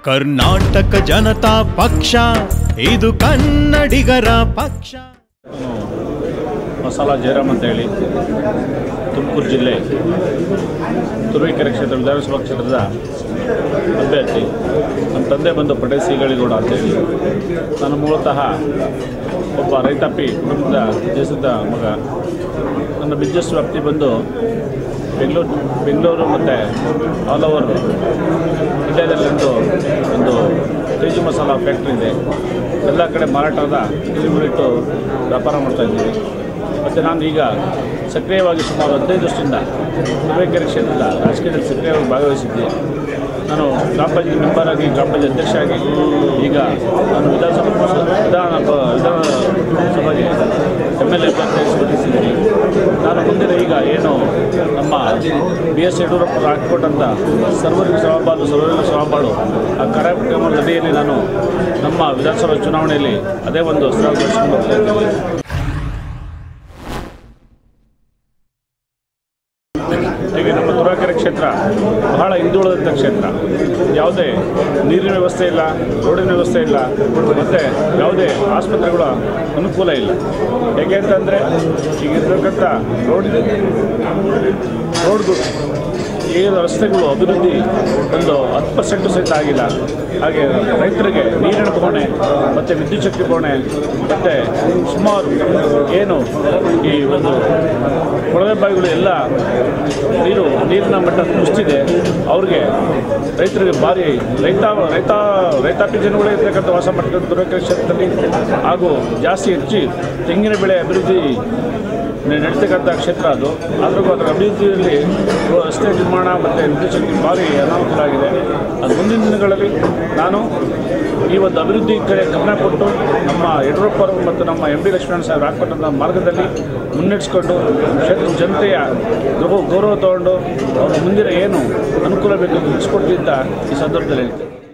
ಕರ್ನಾಟಕ ಜನತಾ ಪಕ್ಷ ಇದು ಕನ್ನಡಿಗರ ಪಕ್ಷ. ಮಸಾಲಾ ಜಯರಾಮ್ ಅಂತ ಹೇಳಿ ತುಮಕೂರು ಜಿಲ್ಲೆ ತುರುವೇಕೆರೆ ಕ್ಷೇತ್ರ ವಿಧಾನಸಭಾ ಕ್ಷೇತ್ರದ ಅಭ್ಯರ್ಥಿ. ನಮ್ಮ ತಂದೆ ಬಂದು ಪಟೇಲ್ ಸಿಗಳಿಗೌಡ ಅಂತೇಳಿ. ನಾನು ಮೂಲತಃ ಒಬ್ಬ ರೈತಾಪಿ ಕುಟುಂಬದ ದೇಶದ ಮಗ. ನನ್ನ ಬಿಸ್ನೆಸ್ ವ್ಯಾಪ್ತಿ ಬಂದು ಬೆಂಗಳೂರು ಮತ್ತು ಆಲ್ ಓವರ್ ಇಂಡಿಯಾದಲ್ಲೊಂದು ಒಂದು ತೇಜು ಮಸಾಲ ಫ್ಯಾಕ್ಟ್ರಿ ಇದೆ. ಎಲ್ಲ ಕಡೆ ಮಾರಾಟದ ಡಿಸ್ಟ್ರಿಬ್ಯೂಟು ವ್ಯಾಪಾರ ಮಾಡ್ತಾಯಿದ್ದೀವಿ. ಮತ್ತು ನಾನು ಈಗ ಸಕ್ರಿಯವಾಗಿ ಸುಮಾರು 15 ವರ್ಷದಿಂದ ತುರುವೇಕೆರೆ ಕ್ಷೇತ್ರದ ರಾಜಕೀಯದಲ್ಲಿ ಸಕ್ರಿಯವಾಗಿ ಭಾಗವಹಿಸಿದ್ದೆ. ನಾನು ಗ್ರಾಮ ಪಂಚಾಯತ್ ಮೆಂಬರ್ ಆಗಿ, ಗ್ರಾಮ ಪಂಚಾಯತ್ ಅಧ್ಯಕ್ಷ ಆಗಿ, ಈಗ ನಾನು ವಿಧಾನಸಭೆಗೆ MLA ಅಭ್ಯರ್ಥಿಯಾಗಿ ಸ್ಪರ್ಧಿಸಿದ್ದೀನಿ. ನಾನು ಮುಂದಿನ ಈಗ ಏನು ನಮ್ಮ BS ಯಡಿಯೂರಪ್ಪ ಹಾಕಿಕೊಟ್ಟಂಥ ಸರ್ವರಿಗೂ ಸವಾಲು ಆ ಕಾರ್ಯಕ್ರಮದ ಅಡಿಯಲ್ಲಿ ನಾನು ನಮ್ಮ ವಿಧಾನಸಭಾ ಚುನಾವಣೆಯಲ್ಲಿ ಅದೇ ಒಂದು ಸ್ಥಳ ಗಳಿಸಿಕೊಂಡು ಹೋಗ್ತಾಯಿದ್ದೀನಿ. ಹೀಗೆ ನಮ್ಮ ತುರುವೇಕೆರೆ ಕ್ಷೇತ್ರ ಬಹಳ ಹಿಂದುಳಿದಂಥ ಕ್ಷೇತ್ರ. ಯಾವುದೇ ನೀರಿನ ವ್ಯವಸ್ಥೆ ಇಲ್ಲ, ರೋಡಿನ ವ್ಯವಸ್ಥೆ ಇಲ್ಲ, ಮತ್ತು ಯಾವುದೇ ಆಸ್ಪತ್ರೆಗಳ ಅನುಕೂಲ ಇಲ್ಲ. ಯಾಕೆ ಅಂತಂದರೆ ಈಗಿರ್ತಕ್ಕಂಥ ರೋಡ್ಗಳು ಈಗ ರಸ್ತೆಗಳು ಅಭಿವೃದ್ಧಿ ಒಂದು 10% ಸಹಿತ ಆಗಿಲ್ಲ. ಹಾಗೆ ರೈತರಿಗೆ ನೀರಿನ ಕೋಣೆ ಮತ್ತು ವಿದ್ಯುತ್ ಶಕ್ತಿ ಕೋಣೆ ಮತ್ತು ಸುಮಾರು ಏನು ಈ ಒಂದು ಕೊಳವೆ ಬಾವಿಗಳು ಎಲ್ಲ ನೀರಿನ ಮಟ್ಟ ಕುಸಿದಿದೆ. ಅವ್ರಿಗೆ ರೈತರಿಗೆ ಭಾರಿ ರೈತಾಪಿ ಜನಗಳೇ ಇರ್ತಕ್ಕಂಥ ವಾಸ ಮಾಡ್ತಕ್ಕಂಥ ತುರುವೇಕೆರೆ ಕ್ಷೇತ್ರದಲ್ಲಿ ಹಾಗೂ ಜಾಸ್ತಿ ಹೆಚ್ಚು ತೆಂಗಿನ ಬೆಳೆ ಅಭಿವೃದ್ಧಿ ನಡೀತಕ್ಕಂಥ ಕ್ಷೇತ್ರ ಅದು. ಆದರೂ ಅದರ ಅಭಿವೃದ್ಧಿಯಲ್ಲಿ ರಸ್ತೆ ನಿರ್ಮಾಣ ಮತ್ತು ವಿದ್ಯುತ್ ಶಕ್ತಿ ಭಾರಿ ಅನಾನುಕೂಲ ಆಗಿದೆ. ಅದು ಮುಂದಿನ ದಿನಗಳಲ್ಲಿ ನಾನು ಈ ಒಂದು ಅಭಿವೃದ್ಧಿ ಕಡೆ ಗಮನ ಕೊಟ್ಟು ನಮ್ಮ ಯಡಿಯೂರಪ್ಪರು ಮತ್ತು ನಮ್ಮ MD ಲಕ್ಷ್ಮಣ ಸಾಹೇಬ್ ಹಾಕ್ಕೊಟ್ಟಂಥ ಮಾರ್ಗದಲ್ಲಿ ಮುನ್ನಡೆಸ್ಕೊಂಡು ಕ್ಷೇತ್ರದ ಜನತೆಯ ಗೌರವ ತಗೊಂಡು ಅವ್ರ ಮುಂದಿನ ಏನು ಅನುಕೂಲ ಬೇಕು ತಿಳಿಸ್ಕೊಡ್ತಿದ್ದ ಈ ಸಂದರ್ಭದಲ್ಲಿ ಹೇಳ್ತೇನೆ.